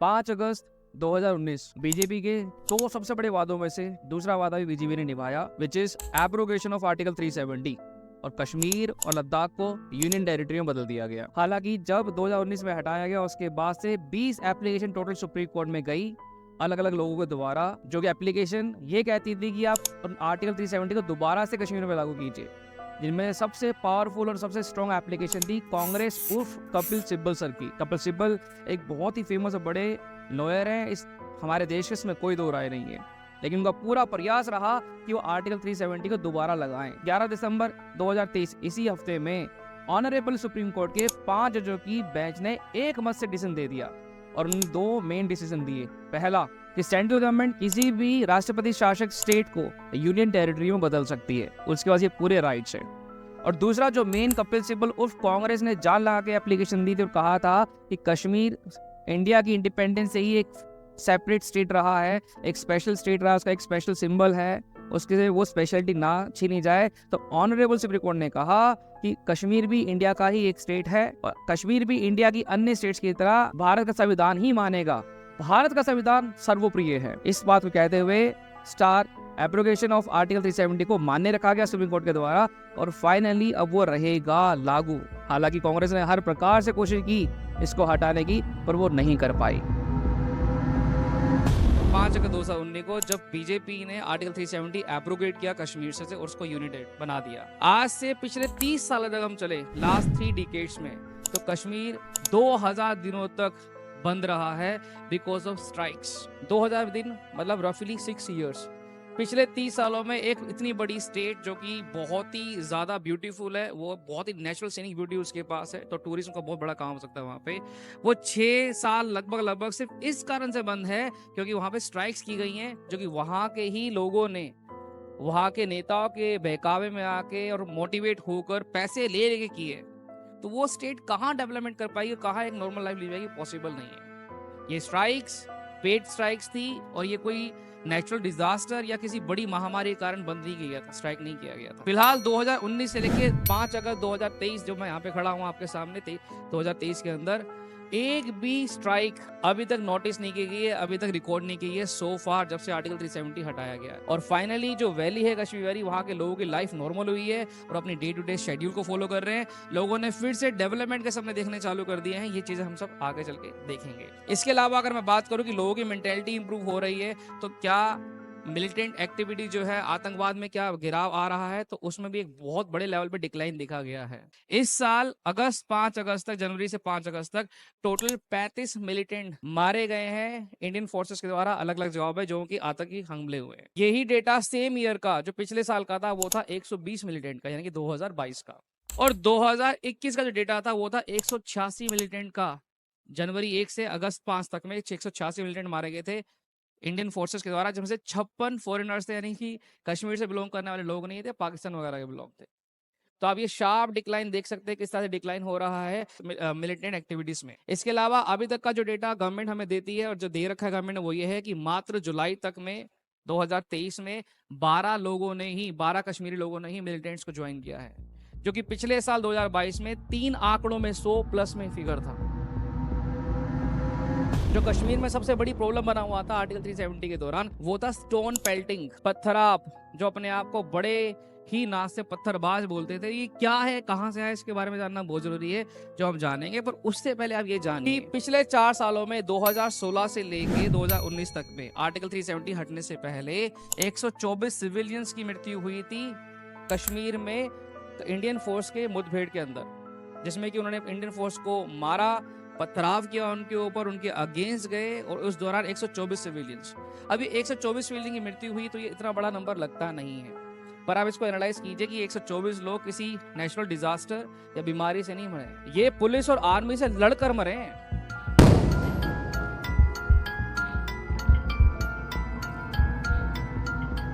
5 अगस्त 2019 BJP के दो सबसे बड़े वादों में से दूसरा वादा भी बीजेपी ने निभाया, which is abrogation of article 370 और कश्मीर और लद्दाख को यूनियन टेरिटरी में बदल दिया गया। हालांकि जब 2019 में हटाया गया उसके बाद से 20 एप्लीकेशन टोटल सुप्रीम कोर्ट में गई अलग अलग लोगों के द्वारा, जो कि एप्लीकेशन ये कहती थी कि आप आर्टिकल 370 को दोबारा से कश्मीर में लागू कीजिए, जिनमें सबसे पावरफुल और सबसे स्ट्रॉन्ग एप्लीकेशन थी कांग्रेस उर्फ कपिल सिब्बल सर की। कपिल सिब्बल एक बहुत ही फेमस और बड़े लॉयर हैं इस हमारे देश के, इसमें कोई दो राय नहीं है, लेकिन उनका पूरा प्रयास रहा कि वो आर्टिकल 370 को दोबारा लगाएं। 11 दिसंबर 2023 इसी हफ्ते में ऑनरेबल सुप्रीम कोर्ट के 5 जजों की बेंच ने एक मत से डिसीजन दे दिया और उन दो मेन डिसीजन दिए। पहला कि सेंट्रल गवर्नमेंट किसी भी राष्ट्रपति शासक स्टेट को यूनियन टेरिटरी में बदल सकती है, उसके पास ये पूरे राइट्स है। और दूसरा जो मेन कपिल सिब्बल उर्फ कांग्रेस ने जान लगा के एप्लीकेशन दी थी और कहा था कि कश्मीर इंडिया की इंडिपेंडेंस से ही एक सेपरेट स्टेट रहा है, एक स्पेशल स्टेट रहा, उसका एक स्पेशल सिंबल है, उसके से वो स्पेशलिटी ना छीनी जाए। तो ऑनरेबल सुप्रीम कोर्ट ने कहा कि कश्मीर भी इंडिया का ही एक स्टेट है और कश्मीर भी इंडिया की अन्य स्टेट्स की तरह भारत का संविधान ही मानेगा। भारत का संविधान सर्वप्रिय है। इस बात को कहते हुए स्टार एब्रोगेशन ऑफ आर्टिकल 370 को मान्य रखा गया सुप्रीम कोर्ट के द्वारा और फाइनली अब वो रहेगा लागू। हालांकि कांग्रेस ने हर प्रकार से कोशिश की इसको हटाने की, पर वो नहीं कर पाई। 5 अगस्त 2019 को जब बीजेपी ने आर्टिकल 370 एब्रोगेट किया कश्मीर से और उसको यूनिटेड बना दिया, आज से पिछले 30 साल तक हम चले, लास्ट 3 डिकेड्स में, तो कश्मीर 2000 दिनों तक बंद रहा है बिकॉज ऑफ स्ट्राइक्स। 2000 दिन मतलब रफली 6 इयर्स। पिछले 30 सालों में एक इतनी बड़ी स्टेट जो कि बहुत ही ज्यादा ब्यूटीफुल है, वो बहुत ही नेचुरल सीनिक ब्यूटी उसके पास है, तो टूरिज्म का बहुत बड़ा काम हो सकता है वहाँ पे, वो 6 साल लगभग सिर्फ इस कारण से बंद है क्योंकि वहाँ पे स्ट्राइक्स की गई हैं, जो कि वहाँ के ही लोगों ने वहाँ के नेताओं के बहकावे में आके और मोटिवेट होकर पैसे ले लेके किए। तो वो स्टेट कहाँ डेवलपमेंट कर पाएगी, कहाँ एक नॉर्मल लाइफ ली जाएगी, पॉसिबल नहीं है। ये स्ट्राइक्स पेड स्ट्राइक्स थी और ये कोई नेचुरल डिजास्टर या किसी बड़ी महामारी के कारण बंद नहीं किया था, स्ट्राइक नहीं किया गया था। फिलहाल 2019 से लेके 5 अगस्त 2023 जो मैं यहाँ पे खड़ा हूँ आपके सामने 2023 के अंदर एक भी स्ट्राइक अभी तक नोटिस नहीं की गई है, अभी तक रिकॉर्ड नहीं की है सो फार, जब से आर्टिकल 370 हटाया गया है। और फाइनली जो वैली है कश्मीर वैली, वहाँ के लोगों की लाइफ नॉर्मल हुई है और अपनी डे टू डे शेड्यूल को फॉलो कर रहे हैं। लोगों ने फिर से डेवलपमेंट के सपने देखने चालू कर दिए हैं। ये चीजें हम सब आगे चल के देखेंगे। इसके अलावा अगर मैं बात करूँ कि लोगों की मेंटेलिटी इंप्रूव हो रही है, तो क्या मिलिटेंट एक्टिविटी जो है, आतंकवाद में क्या गिराव आ रहा है, तो उसमें भी एक बहुत बड़े लेवल पे डिक्लाइन दिखा गया है। इस साल 5 अगस्त तक, जनवरी से 5 अगस्त तक टोटल 35 मिलिटेंट मारे गए हैं इंडियन फोर्सेस के द्वारा अलग अलग जगहों पे, जो कि आतंकी हमले हुए। यही डेटा सेम ईयर का जो पिछले साल का था वो था 120 मिलिटेंट का, यानी कि 2022 का। और 2021 का जो डेटा था वो था 186 मिलिटेंट का। जनवरी 1 से अगस्त 5 तक में 186 मिलिटेंट मारे गए थे इंडियन फोर्सेस के द्वारा, जिनमें से 56 फॉरेनर्स थे, यानी कि कश्मीर से बिलोंग करने वाले लोग नहीं थे, पाकिस्तान वगैरह के बिलोंग थे। तो आप ये शार्प डिक्लाइन देख सकते हैं किस तरह से डिक्लाइन हो रहा है मिलिटेंट एक्टिविटीज में। इसके अलावा अभी तक का जो डेटा गवर्नमेंट हमें देती है और जो दे रखा है गवर्नमेंट ने, वो ये है कि मात्र जुलाई तक में 2023 में 12 कश्मीरी लोगों ने ही मिलिटेंट्स को ज्वाइन किया है, जो कि पिछले साल 2022 में 3 आंकड़ों में 100+ में फिगर था। जो कश्मीर में सबसे बड़ी प्रॉब्लम बना हुआ था आर्टिकल 370 के दौरान, वो था स्टोन पेल्टिंग, पत्थराप, जो अपने आप को बड़े ही नाज से पत्थरबाज बोलते थे। ये क्या है, कहां से है, इसके बारे में जानना बहुत जरूरी है, जो हम जानेंगे। पर उससे पहले आप ये जानिए कि पिछले 4 सालों में 2016 से लेके 2019 तक में आर्टिकल 370 हटने से पहले 124 सिविलियंस की मृत्यु हुई थी कश्मीर में इंडियन फोर्स के मुठभेड़ के अंदर, जिसमें कि उन्होंने इंडियन फोर्स को मारा, पथराव किया उनके ऊपर, उनके अगेंस्ट गए, और उस दौरान 124 सिविलियंस। अभी 124 सिविलियन की मृत्यु हुई तो ये इतना बड़ा नंबर लगता नहीं है, पर आप इसको एनालाइज कीजिए कि 124 लोग किसी नेचुरल डिजास्टर या बीमारी से नहीं मरे, ये पुलिस और आर्मी से लड़कर मरे हैं।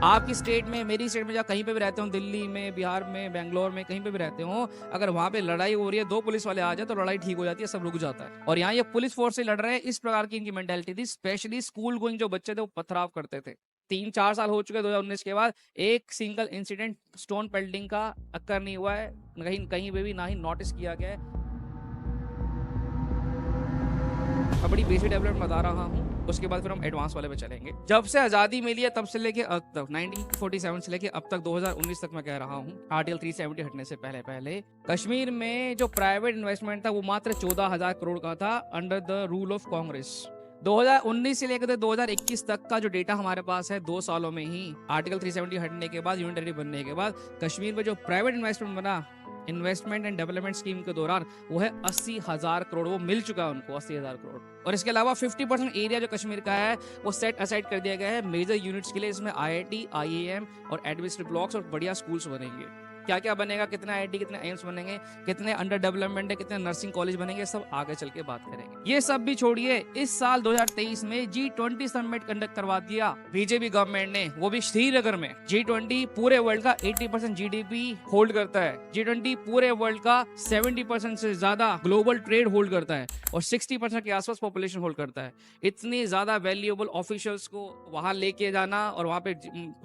आपकी स्टेट में, मेरी स्टेट में, या कहीं पे भी रहते हो, दिल्ली में, बिहार में, बेंगलोर में, कहीं पे भी रहते हो, अगर वहां पे लड़ाई हो रही है, 2 पुलिस वाले आ जाए तो लड़ाई ठीक हो जाती है, सब रुक जाता है। और यहाँ ये पुलिस फोर्स से लड़ रहे हैं, इस प्रकार की इनकी मेंटालिटी थी। स्पेशली स्कूल गोइंग जो बच्चे थे वो पथराव करते थे। 3-4 साल हो चुके 2019 के बाद, एक सिंगल इंसिडेंट स्टोन पेल्टिंग का अक्कर नहीं हुआ है, कहीं पे भी ना ही नोटिस किया गया है। मैं बड़ी बेसिक डेवलपमेंट बता रहा हूँ, उसके बाद फिर हम एडवांस वाले पे चलेंगे। जब से आज़ादी मिली है तब से लेके अब तक 1947 से लेके अब तक 2019 तक मैं कह रहा हूँ, आर्टिकल 370 हटने से पहले कश्मीर में जो प्राइवेट इन्वेस्टमेंट था वो मात्र 14,000 करोड़ का था under the rule of Congress. 2019 से लेकर 2021 तक का जो डेटा हमारे पास है, 2 सालों में ही आर्टिकल 370 हटने के बाद, यूनिट टेरिटरी बनने के बाद कश्मीर में जो प्राइवेट इन्वेस्टमेंट बना इन्वेस्टमेंट एंड डेवलपमेंट स्कीम के दौरान, वो है 80,000 करोड़। वो मिल चुका है उनको 80,000 करोड़। और इसके अलावा 50% एरिया जो कश्मीर का है वो सेट असाइड कर दिया गया है मेजर यूनिट्स के लिए। इसमें IIT, IIM और एडमिनिस्ट्रेटिव ब्लॉक्स और बढ़िया स्कूल्स बनेंगे। क्या क्या बनेगा, कितने IIT, कितने एम्स बनेंगे, कितने अंडर डेवलपमेंट है, कितने नर्सिंग कॉलेज बनेंगे, सब आगे चल के बात करेंगे। ये सब भी छोड़िए, इस साल 2023 में G20 समिट कंडक्ट करवा दिया बीजेपी गवर्नमेंट ने, वो भी श्रीनगर में। G20 पूरे वर्ल्ड का 80% GDP होल्ड करता है। G20 पूरे वर्ल्ड का 70% से ज्यादा ग्लोबल ट्रेड होल्ड करता है और 60% के आसपास पॉपुलेशन होल्ड करता है। इतनी ज्यादा वैल्यूएबल ऑफिशियल्स को वहां लेके जाना और वहां पे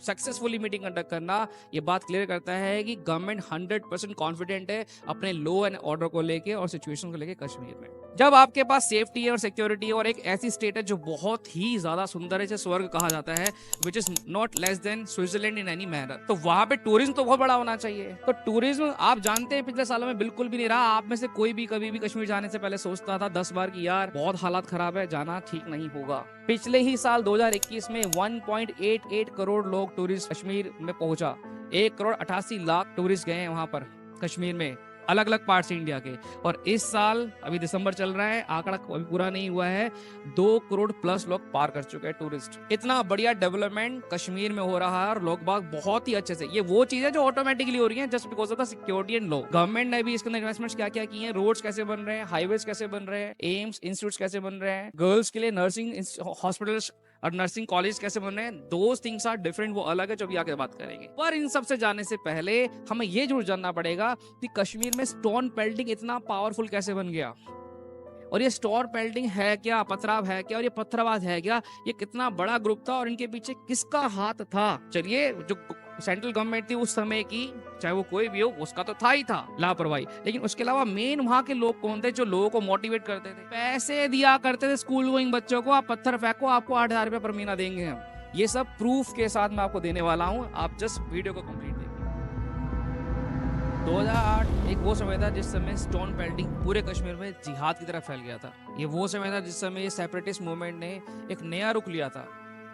सक्सेसफुली मीटिंग कंडक्ट करना, ये बात क्लियर करता है कि गवर्नमेंट 100% कॉन्फिडेंट है अपने लॉ एंड ऑर्डर को लेके और सिचुएशन को लेके कश्मीर में। जब आपके पास सेफ्टी है और सिक्योरिटी है और एक ऐसी स्टेट है जो बहुत ही ज्यादा सुंदर है, जिसे स्वर्ग कहा जाता है, which is not less than Switzerland in any manner, तो वहां पे टूरिज्म तो बहुत बड़ा होना चाहिए। तो टूरिज्म आप जानते हैं पिछले सालों में बिल्कुल भी नहीं रहा। आप में से कोई भी कभी भी कश्मीर जाने से पहले सोचता था 10 बार कि यार बहुत हालात खराब है, जाना ठीक नहीं होगा। पिछले ही साल 2021 में 1.88 करोड़ लोग टूरिस्ट कश्मीर में पहुंचा। 1,88,00,000 टूरिस्ट गए हैं वहां पर कश्मीर में, अलग अलग पार्ट से इंडिया के। और इस साल अभी दिसंबर चल रहा है, आंकड़ा अभी पूरा नहीं हुआ है, 2 करोड़ प्लस लोग पार कर चुके हैं टूरिस्ट। इतना बढ़िया डेवलपमेंट कश्मीर में हो रहा है और लोग बाग बहुत ही अच्छे से, ये वो चीज है जो ऑटोमेटिकली हो रही है just because of the security and law. Government ने भी इसके अंदर इन्वेस्टमेंट्स क्या क्या किए हैं, रोड्स कैसे बन रहे हैं, हाईवेज कैसे बन रहे हैं, एम्स इंस्टीट्यूट कैसे बन रहे हैं, गर्ल्स के लिए नर्सिंग हॉस्पिटल्स और नर्सिंग कॉलेज कैसे बन रहे हैं, दोज थिंग्स आर डिफरेंट, वो अलग है जो भी आगे बात करेंगे। पर इन सब से जाने से पहले हमें ये जरूर जानना पड़ेगा कि कश्मीर में स्टोन पेल्टिंग इतना पावरफुल कैसे बन गया, और ये स्टोन पेल्टिंग है क्या, पथराव है क्या, और ये पत्थरबाज है क्या, ये कितना बड़ा ग्रुप था और इनके पीछे किसका हाथ था। चलिए, जो सेंट्रल गवर्नमेंट थी उस समय की, चाहे वो कोई भी हो, उसका तो था ही था लापरवाही, लेकिन उसके अलावा मेन वहां के लोग कौन थे जो लोगों को मोटिवेट करते थे, पैसे दिया करते थे स्कूल गोइंग बच्चों को, आप पत्थर फेंको आपको 8,000 रुपए पर महीना देंगे हम। ये सब प्रूफ के साथ मैं आपको देने वाला हूँ, आप जस्ट वीडियो को कंप्लीट देखिए। 2008 एक वो समय था जिस समय स्टोन पेल्टिंग पूरे कश्मीर में जिहाद की तरफ फैल गया था। ये वो समय था जिस समय ये सेपरेटिस्ट मूवमेंट ने एक नया रुख लिया था,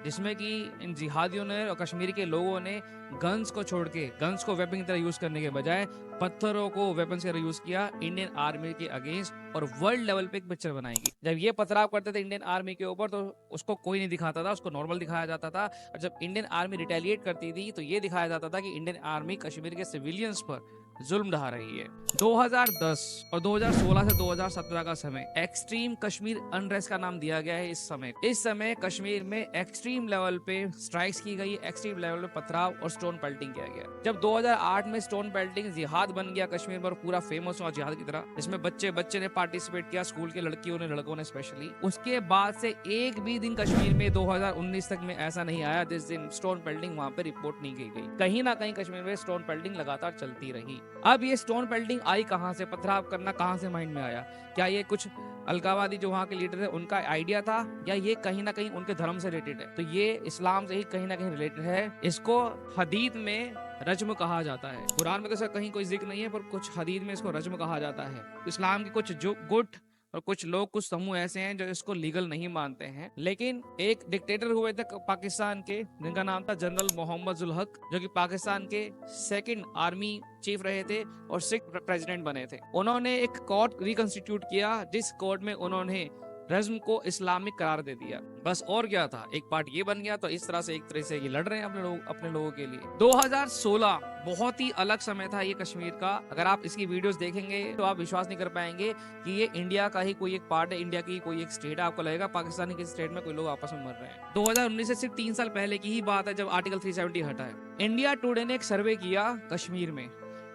जिसमें कि इन जिहादियों ने और कश्मीर के लोगों ने गन्स को छोड़ के, गन्स को वेपन की तरह यूज करने के बजाय पत्थरों को वेपन की तरह यूज किया इंडियन आर्मी के अगेंस्ट, और वर्ल्ड लेवल पे एक पिक्चर बनाएगी। जब ये पथराव करते थे इंडियन आर्मी के ऊपर तो उसको कोई नहीं दिखाता था, उसको नॉर्मल दिखाया जाता था, और जब इंडियन आर्मी रिटेलिएट करती थी तो ये दिखाया जाता था कि इंडियन आर्मी कश्मीर के सिविलियंस पर जुल्म ढा रही है। 2010 और 2016 से 2017 का समय एक्सट्रीम कश्मीर अनरेस्ट का नाम दिया गया है। इस समय कश्मीर में एक्सट्रीम लेवल पे स्ट्राइक्स की गई, एक्सट्रीम लेवल पे पथराव और स्टोन पेल्टिंग किया गया। जब 2008 में स्टोन पेल्टिंग जिहाद बन गया कश्मीर पर, पूरा फेमस हुआ जिहाद की तरह, इसमें बच्चे ने पार्टिसिपेट किया, स्कूल के लड़कियों ने, लड़कों ने स्पेशली। उसके बाद से एक भी दिन कश्मीर में 2019 तक में ऐसा नहीं आया जिस दिन स्टोन पेल्टिंग वहां पे रिपोर्ट नहीं की गई। कहीं ना कहीं कश्मीर में स्टोन पेल्टिंग लगातार चलती रही। अब ये स्टोन पेल्टिंग आई कहां से, पथराव करना कहां से माइंड में आया? क्या ये कुछ अलगावादी जो वहां के लीडर थे उनका आइडिया था, या ये कहीं ना कहीं उनके धर्म से रिलेटेड है? तो ये इस्लाम से ही कहीं ना कहीं रिलेटेड है। इसको हदीद में रज्म कहा जाता है। कुरान में तो इसका कहीं कोई जिक्र नहीं है, पर कुछ हदीद में इसको रज्म कहा जाता है। इस्लाम के कुछ जो गुट और कुछ लोग, कुछ समूह ऐसे हैं जो इसको लीगल नहीं मानते हैं। लेकिन एक डिक्टेटर हुए थे पाकिस्तान के, जिनका नाम था जनरल मोहम्मद जुल हक, जो कि पाकिस्तान के 2nd आर्मी चीफ रहे थे और 6th प्रेसिडेंट बने थे। उन्होंने एक कोर्ट रिकंस्टिट्यूट किया, जिस कोर्ट में उन्होंने रज्म को इस्लामिक करार दे दिया। बस और क्या था, एक पार्ट ये बन गया। तो इस तरह से एक तरह से ये लड़ रहे हैं अपने लोगों के लिए। 2016 बहुत ही अलग समय था ये कश्मीर का। अगर आप इसकी वीडियोस देखेंगे तो आप विश्वास नहीं कर पाएंगे कि ये इंडिया का ही कोई एक पार्ट है, इंडिया की कोई एक स्टेट है। आपको लगेगा पाकिस्तान के स्टेट में कोई लोग आपस में मर रहे हैं। 2019 से सिर्फ 3 साल पहले की ही बात है जब आर्टिकल 370 हटा है। इंडिया टुडे ने एक सर्वे किया कश्मीर में,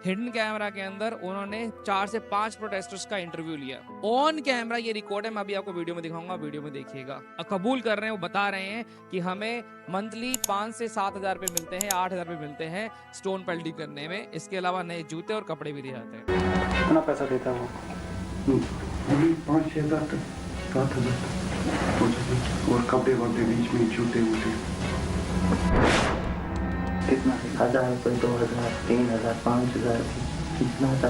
हिडन कैमरा के अंदर उन्होंने 4 से 5 प्रोटेस्टर्स का इंटरव्यू लिया। ऑन कैमरा ये रिकॉर्ड है, मैं अभी आपको वीडियो में दिखाऊंगा, वीडियो में देखिएगा। कबूल कर रहे हैं, वो बता रहे हैं कि हमें मंथली 5 से 7,000 रुपए मिलते हैं, 8,000 रुपए मिलते हैं स्टोन पेल्टिंग करने में। इसके अलावा नए जूते और कपड़े भी दिए जाते हैं। कितना पैसा देता है वो? 5, 6, 7 हज़ार। और कपड़े वपड़े बीच में, जूते वूते। कितना 1000 कोई 2000 3000 5000 कितना था।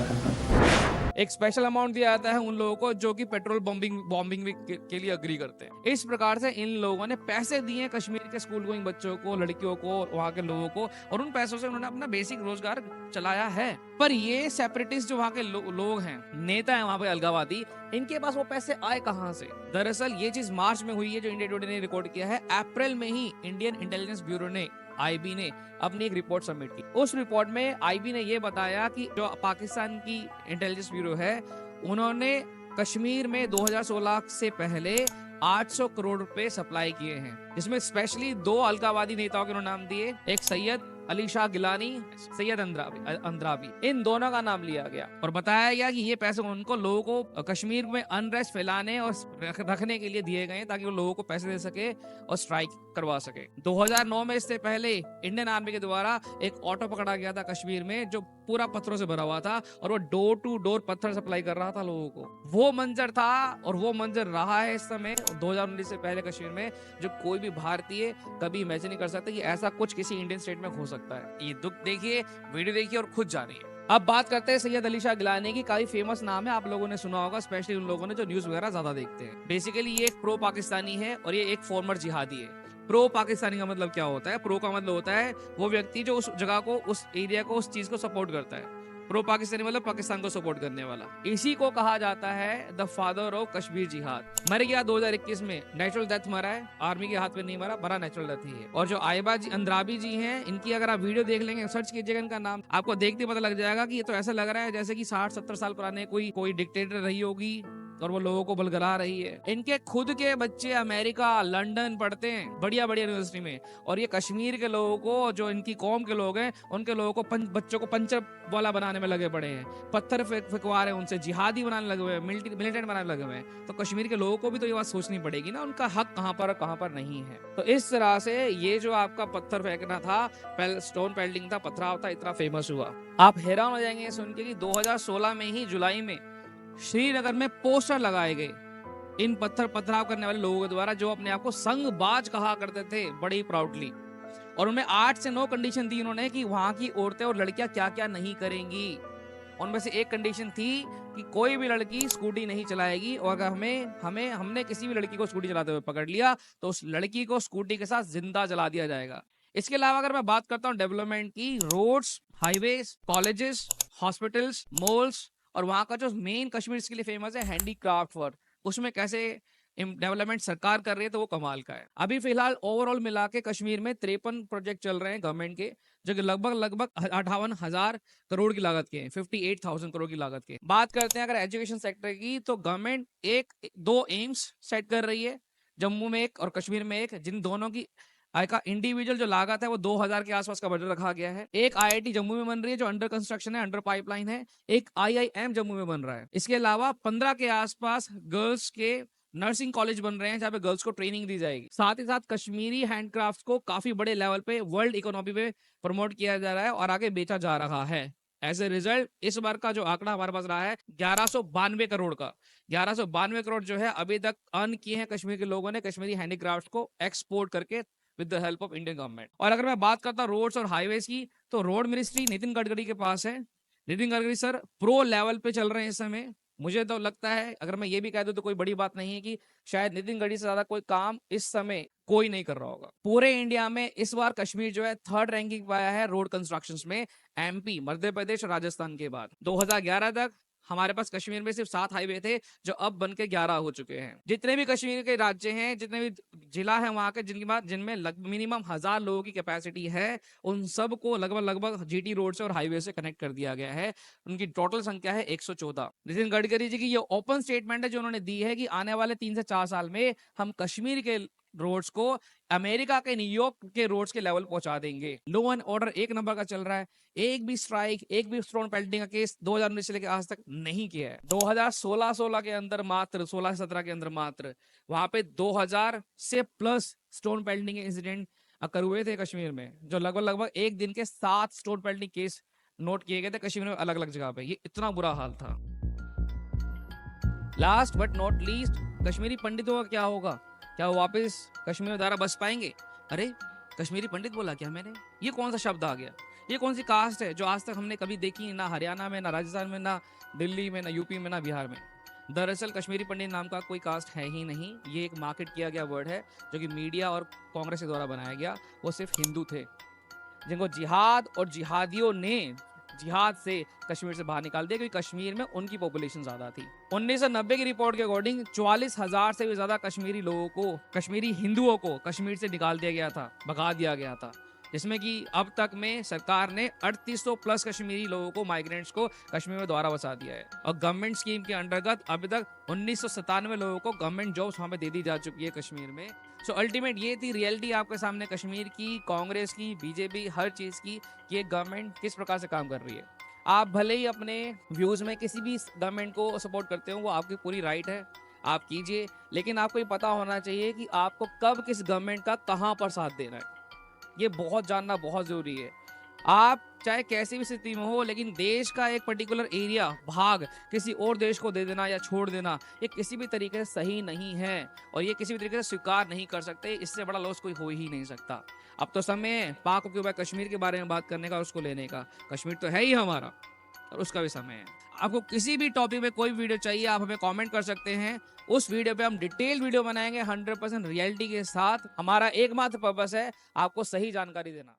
एक स्पेशल अमाउंट दिया जाता है उन लोगों को जो कि पेट्रोल बॉम्बिंग के लिए अग्री करते हैं। इस प्रकार से इन लोगों ने पैसे दिए कश्मीर के स्कूल गोइंग बच्चों को, लड़कियों को, वहां के लोगों को, और उन पैसों से उन्होंने अपना बेसिक रोजगार चलाया है। पर ये सेपरेटिस्ट जो वहां के लोग हैं, नेता है वहां पे अलगावादी, इनके पास वो पैसे आए कहां से? दरअसल ये चीज मार्च में हुई है, जो इंडिया टुडे ने रिकॉर्ड किया है। अप्रैल में ही इंडियन इंटेलिजेंस ब्यूरो ने, आईबी ने अपनी एक रिपोर्ट सबमिट की। उस रिपोर्ट में आईबी ने यह बताया कि जो पाकिस्तान की इंटेलिजेंस ब्यूरो है, उन्होंने कश्मीर में 2016 से पहले 800 करोड़ रुपए सप्लाई किए हैं, जिसमें स्पेशली 2 अलगावादी नेताओं के नाम दिए, एक सैयद अली शाह गिलानी, सैयद अंद्राबी, इन दोनों का नाम लिया गया और बताया गया कि ये पैसे उनको लोगों को कश्मीर में अनरेस्ट फैलाने और रखने के लिए दिए गए, ताकि वो लोगों को पैसे दे सके और स्ट्राइक करवा सके। 2009 में इससे पहले इंडियन आर्मी के द्वारा एक ऑटो पकड़ा गया था कश्मीर में, जो पूरा पत्थरों से भरा हुआ था और वो डोर टू डोर पत्थर सप्लाई कर रहा था लोगों को। वो मंजर था और वो मंजर रहा है इस समय 2019 से पहले कश्मीर में, जो कोई भी भारतीय कभी इमेजिन नहीं कर सकता कि ऐसा कुछ किसी इंडियन स्टेट में हो सकता है। ये दुख देखिए, वीडियो देखिए और खुद जानिए। अब बात करते हैं सैयद अली शाह गिलानी की। काफी फेमस नाम है, आप लोगों ने सुना होगा, स्पेशली उन लोगों ने जो न्यूज वगैरह ज्यादा देखते हैं। बेसिकली ये एक प्रो पाकिस्तानी है और ये एक फॉर्मर जिहादी है। प्रो पाकिस्तानी का मतलब क्या होता है? प्रो का मतलब होता है वो व्यक्ति जो उस जगह को, उस एरिया को, उस चीज को सपोर्ट करता है। प्रो पाकिस्तानी मतलब पाकिस्तान को सपोर्ट करने वाला। इसी को कहा जाता है द फादर ऑफ कश्मीर जिहाद। मर गया 2021 में, नेचुरल डेथ मरा है, आर्मी के हाथ में नहीं मरा नेचुरल डेथ ही है। और जो आयबा जी अंद्राबी जी हैं, इनकी अगर आप वीडियो देख लेंगे, सर्च कीजिएगा इनका नाम, आपको देखते पता लग जाएगा कि ये तो ऐसा लग रहा है जैसे कि 60-70 साल पुराने कोई डिक्टेटर रही होगी और वो लोगों को बलगला रही है। इनके खुद के बच्चे अमेरिका, लंदन पढ़ते हैं, बढ़िया यूनिवर्सिटी में, और ये कश्मीर के लोगों को, जो इनकी कौम के लोग हैं, उनके लोगों को बच्चों को पंचर वाला बनाने में लगे पड़े हैं, पत्थर फेंकवा रहे हैं उनसे, जिहादी बनाने लगे हुए हैं, मिलिटेंट बनाने लगे हुए हैं। तो कश्मीर के लोगों को भी तो ये बात सोचनी पड़ेगी ना, उनका हक कहाँ पर नहीं है। तो इस तरह से ये जो आपका पत्थर फेंकना था, स्टोन पेल्टिंग था, पथराव था, इतना फेमस हुआ। आप हैरान हो जाएंगे सुन के कि 2016 में ही जुलाई में श्रीनगर में पोस्टर लगाए गए इन पथराव करने वाले लोगों के द्वारा, जो अपने आप को संघबाज कहा करते थे बड़ी ही प्राउडली। और उनमें 8 से 9 कंडीशन दी उन्होंने कि वहां की औरतें और लड़कियां क्या क्या नहीं करेंगी। उनमें से एक कंडीशन थी कि कोई भी लड़की स्कूटी नहीं चलाएगी, और अगर हमने किसी भी लड़की को स्कूटी चलाते हुए पकड़ लिया तो उस लड़की को स्कूटी के साथ जिंदा जला दिया जाएगा। इसके अलावा अगर मैं बात करता हूँ डेवलपमेंट की, roads, highways, colleges, hospitals, malls, और वहां का जो मेन कश्मीर के लिए फेमस है हैंडीक्राफ्ट वर्क, उसमें कैसे डेवलपमेंट सरकार कर रही है, तो वो कमाल का है। अभी फिलहाल ओवरऑल मिला के कश्मीर में 53 प्रोजेक्ट चल रहे हैं गवर्नमेंट के, जो कि लगभग 58,000 करोड़ की लागत के हैं, 58,000 करोड़ की लागत के। बात करते हैं अगर एजुकेशन सेक्टर की, तो गवर्नमेंट 2 एम्स सेट कर रही है, जम्मू में एक और कश्मीर में एक, जिन दोनों की का इंडिविजुअल जो लागत है वो 2000 के आसपास का बजट रखा गया है। एक आईआईटी जम्मू में बन रही है जो अंडर कंस्ट्रक्शन है, अंडर पाइपलाइन है। एक आईआईएम जम्मू में बन रहा है। इसके अलावा 15 के आसपास गर्ल्स के नर्सिंग कॉलेज बन रहे हैं, जहाँ पे गर्ल्स को ट्रेनिंग दी जाएगी। साथ ही साथ कश्मीरी हैंडक्राफ्ट को काफी बड़े लेवल पे वर्ल्ड इकोनॉमी पे प्रमोट किया जा रहा है और आगे बेचा जा रहा है। एज ए रिजल्ट इस बार का जो आंकड़ा हमारे पास रहा है 1192 करोड़ का। 1192 करोड़ जो है अभी तक अर्न किए हैं कश्मीर के लोगों ने कश्मीरी हैंडीक्राफ्ट को एक्सपोर्ट करके with the help of Indian government. और अगर मैं बात करता हूँ रोड्स और हाईवेज की, तो रोड मिनिस्ट्री नितिन गडकरी के पास है। Nitin Gadkari sir pro level पे चल रहे हैं इस समय। मुझे तो लगता है, अगर मैं ये भी कह दूं तो कोई बड़ी बात नहीं है, कि शायद नितिन गडकरी से ज्यादा कोई काम इस समय कोई नहीं कर रहा होगा। पूरे इंडिया में इस बार कश्मीर जो है 3rd रैंकिंग पाया है रोड कंस्ट्रक्शंस में, एमपी, मध्य प्रदेश और राजस्थान के बाद। 2011 तक हमारे पास कश्मीर में सिर्फ 7 हाईवे थे, जो अब बन के 11 हो चुके हैं। जितने भी कश्मीर के राज्य हैं, जितने भी जिला है वहां के, जिनमें मिनिमम 1000 लोगों की कैपेसिटी है, उन सबको लगभग जीटी रोड से और हाईवे से कनेक्ट कर दिया गया है। उनकी टोटल संख्या है 114। नितिन गडकरी जी की ये ओपन स्टेटमेंट है जो उन्होंने दी है कि आने वाले 3 से 4 साल में हम कश्मीर के रोड्स को अमेरिका के न्यूयॉर्क के रोड्स के लेवल पहुंचा देंगे। लो एंड ऑर्डर 1 नंबर का चल रहा है। एक भी स्ट्राइक, एक भी स्टोन पेल्टिंग का केस 2019 से लेकर आज तक नहीं किया है। 2016 के अंदर मात्र, 16-17 के अंदर मात्र वहां पे 2000 से प्लस स्टोन पेल्टिंग के इंसिडेंट अकर हुए थे कश्मीर में, जो लगभग एक दिन के 7 स्टोन पेल्टिंग केस नोट किए गए थे कश्मीर में अलग अलग जगह पे। ये इतना बुरा हाल था। Last but not least, Kashmiri पंडितों का क्या होगा? क्या वो वापस कश्मीर में दोबारा बस पाएंगे? अरे कश्मीरी पंडित बोला क्या मैंने? ये कौन सा शब्द आ गया? ये कौन सी कास्ट है जो आज तक हमने कभी देखी ना हरियाणा में, ना राजस्थान में, ना दिल्ली में, ना यूपी में, ना बिहार में। दरअसल कश्मीरी पंडित नाम का कोई कास्ट है ही नहीं। ये एक मार्केट किया गया वर्ड है जो कि मीडिया और कांग्रेस के द्वारा बनाया गया। वो सिर्फ हिंदू थे जिनको जिहाद और जिहादियों ने जिहाद से कश्मीर से बाहर निकाल दिया, क्योंकि कश्मीर में उनकी पॉपुलेशन ज्यादा थी। 1990 की रिपोर्ट के अकॉर्डिंग 44,000 से भी ज्यादा कश्मीरी लोगों को, कश्मीरी हिंदुओं को कश्मीर से निकाल दिया गया था, भगा दिया गया था, जिसमें कि अब तक में सरकार ने 3800 प्लस कश्मीरी लोगों को, माइग्रेंट्स को कश्मीर में दोबारा बसा दिया है। और गवर्नमेंट स्कीम के अंतर्गत अभी तक 1997 लोगों को गवर्नमेंट जॉब्स वहां पे दे दी जा चुकी है कश्मीर में। सो अल्टीमेट ये थी रियलिटी आपके सामने कश्मीर की, कांग्रेस की, बीजेपी, हर चीज की, कि ये गवर्नमेंट किस प्रकार से काम कर रही है। आप भले ही अपने व्यूज में किसी भी गवर्नमेंट को सपोर्ट करते हो, वो आपकी पूरी राइट है, आप कीजिए, लेकिन आपको ये पता होना चाहिए कि आपको कब किस गवर्नमेंट का कहां पर साथ देना है। ये बहुत जानना बहुत जरूरी है। आप चाहे कैसी भी स्थिति में हो, लेकिन देश का एक पर्टिकुलर एरिया, भाग किसी और देश को दे देना या छोड़ देना, ये किसी भी तरीके से सही नहीं है और ये किसी भी तरीके से स्वीकार नहीं कर सकते। इससे बड़ा लॉस कोई हो ही नहीं सकता। अब तो समय है पाक ऑक्यूपाइड कश्मीर के बारे में बात करने का और उसको लेने का। कश्मीर तो है ही हमारा और उसका भी समय है। आपको किसी भी टॉपिक में कोई वीडियो चाहिए, आप हमें कमेंट कर सकते हैं। उस वीडियो पे हम डिटेल वीडियो बनाएंगे 100% रियलिटी के साथ। हमारा एकमात्र पर्पस है आपको सही जानकारी देना।